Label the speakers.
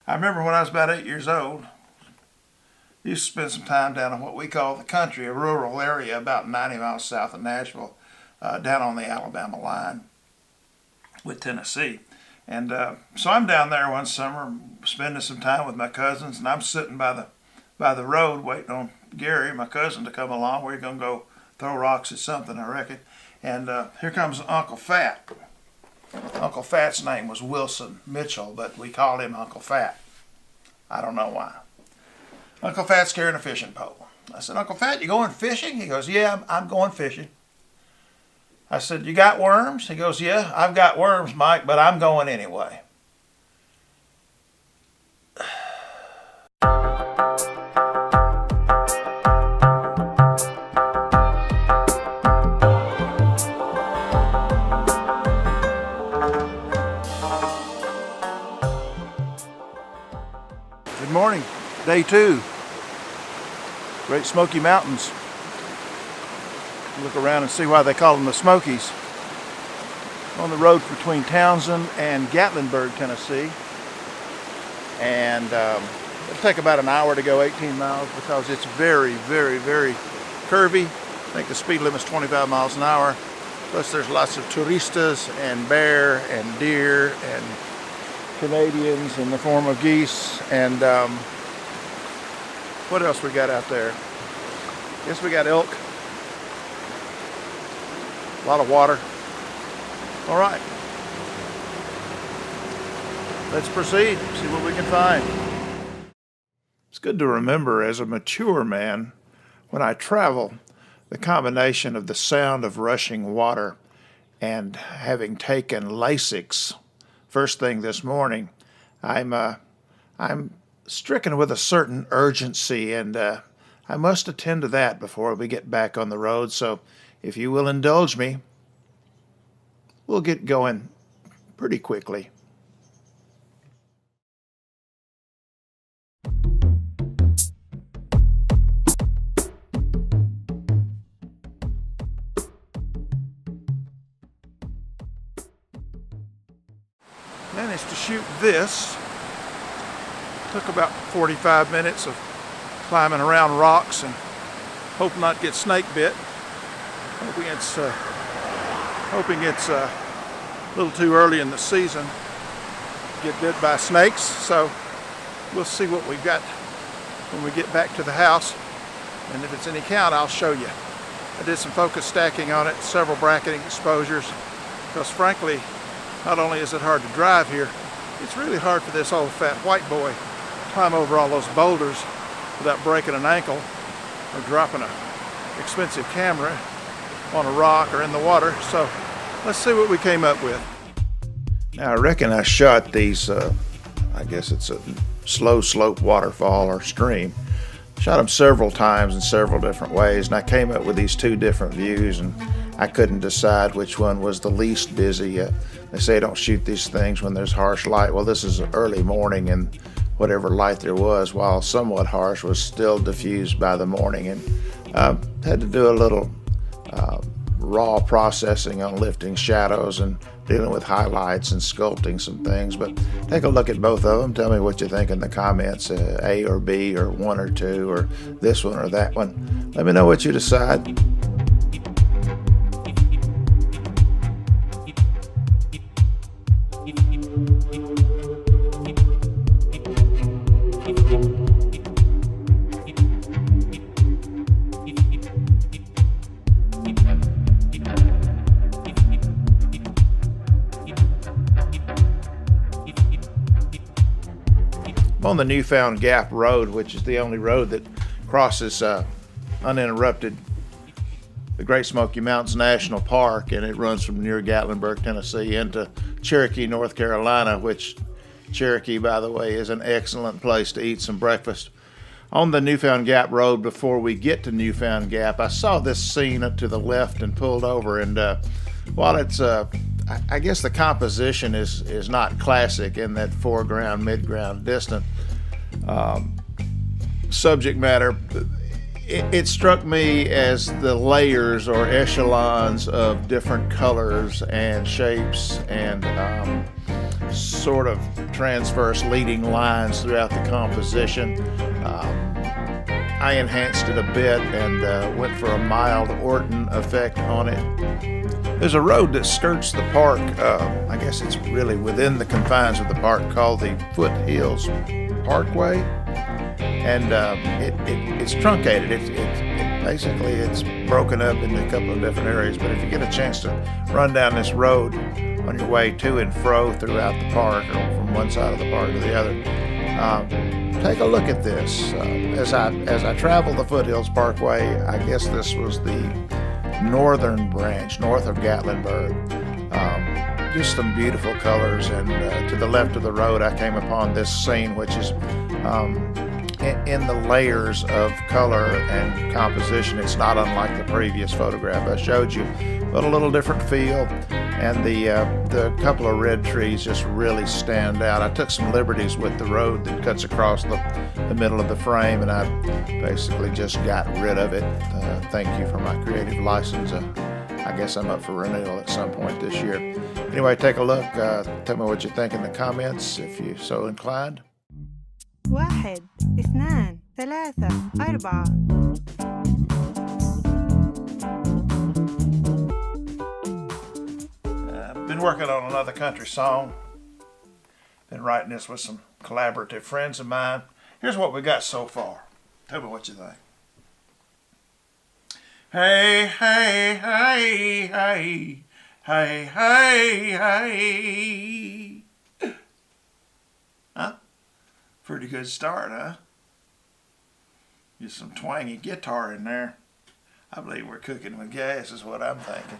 Speaker 1: I remember when I was about 8 years old, I used to spend some time down in what we call the country, a rural area about 90 miles south of Nashville, down on the Alabama line with Tennessee. And so I'm down there one summer spending some time with my cousins, and I'm sitting by the road waiting on Gary, my cousin, to come along. We're going to go throw rocks at something, I reckon. And here comes Uncle Fat. Uncle Fat's name was Wilson Mitchell, but we called him Uncle Fat. I don't know why. Uncle Fat's carrying a fishing pole. I said, Uncle Fat, you going fishing? He goes, yeah, I'm going fishing. I said, you got worms? He goes, yeah, I've got worms, Mike, but I'm going anyway. Good morning, day 2, Great Smoky Mountains. Look around and see why they call them the Smokies. On the road between Townsend and Gatlinburg, Tennessee. And it'll take about an hour to go 18 miles because it's very, very, very curvy. I think the speed limit's 25 miles an hour. Plus there's lots of turistas and bear and deer and Canadians in the form of geese. And what else we got out there? Guess we got elk. A lot of water. All right. Let's proceed, see what we can find. It's good to remember as a mature man, when I travel, the combination of the sound of rushing water and having taken Lasix first thing this morning, I'm stricken with a certain urgency, and I must attend to that before we get back on the road. So if you will indulge me, we'll get going pretty quickly. Managed to shoot this. Took about 45 minutes of climbing around rocks and hope not get snake bit. Hoping it's a little too early in the season to get bit by snakes. So we'll see what we got when we get back to the house. And if it's any count, I'll show you. I did some focus stacking on it, several bracketing exposures, because frankly, not only is it hard to drive here, it's really hard for this old fat white boy to climb over all those boulders without breaking an ankle or dropping an expensive camera on a rock or in the water. So let's see what we came up with. Now I reckon I shot these, I guess it's a slow slope waterfall or stream. Shot them several times in several different ways, and I came up with these 2 different views, and I couldn't decide which one was the least busy. They say don't shoot these things when there's harsh light. Well, this is early morning, and whatever light there was, while somewhat harsh, was still diffused by the morning, and had to do a little raw processing on lifting shadows and dealing with highlights and sculpting some things. But take a look at both of them. Tell me what you think in the comments, A or B or 1 or 2 or this one or that one. Let me know what you decide. On the Newfound Gap Road, which is the only road that crosses uninterrupted the Great Smoky Mountains National Park, and it runs from near Gatlinburg, Tennessee into Cherokee, North Carolina, which Cherokee, by the way, is an excellent place to eat some breakfast. On the Newfound Gap Road, before we get to Newfound Gap, I saw this scene up to the left and pulled over, and while it's I guess the composition is not classic in that foreground, midground, distant subject matter. It struck me as the layers or echelons of different colors and shapes and sort of transverse leading lines throughout the composition. I enhanced it a bit and went for a mild Orton effect on it. There's a road that skirts the park. I guess it's really within the confines of the park, called the Foothills Parkway, and it's truncated. Basically it's broken up into a couple of different areas. But if you get a chance to run down this road on your way to and fro throughout the park, or from one side of the park to the other, take a look at this. As I travel the Foothills Parkway, I guess this was the northern branch, north of Gatlinburg. Just some beautiful colors, and to the left of the road I came upon this scene, which is in the layers of color and composition. It's not unlike the previous photograph I showed you, but a little different feel, and the couple of red trees just really stand out. I took some liberties with the road that cuts across the middle of the frame, and I basically just got rid of it. Thank you for my creative license. I guess I'm up for renewal at some point this year. Anyway, take a look. Tell me what you think in the comments if you're so inclined.
Speaker 2: 1 2 3 4
Speaker 1: I've been working on another country song. Been writing this with some collaborative friends of mine. Here's what we got so far. Tell me what you think. Hey, hey, hey, hey, hey, hey, hey. Huh? Pretty good start, huh? Get some twangy guitar in there. I believe we're cooking with gas is what I'm thinking.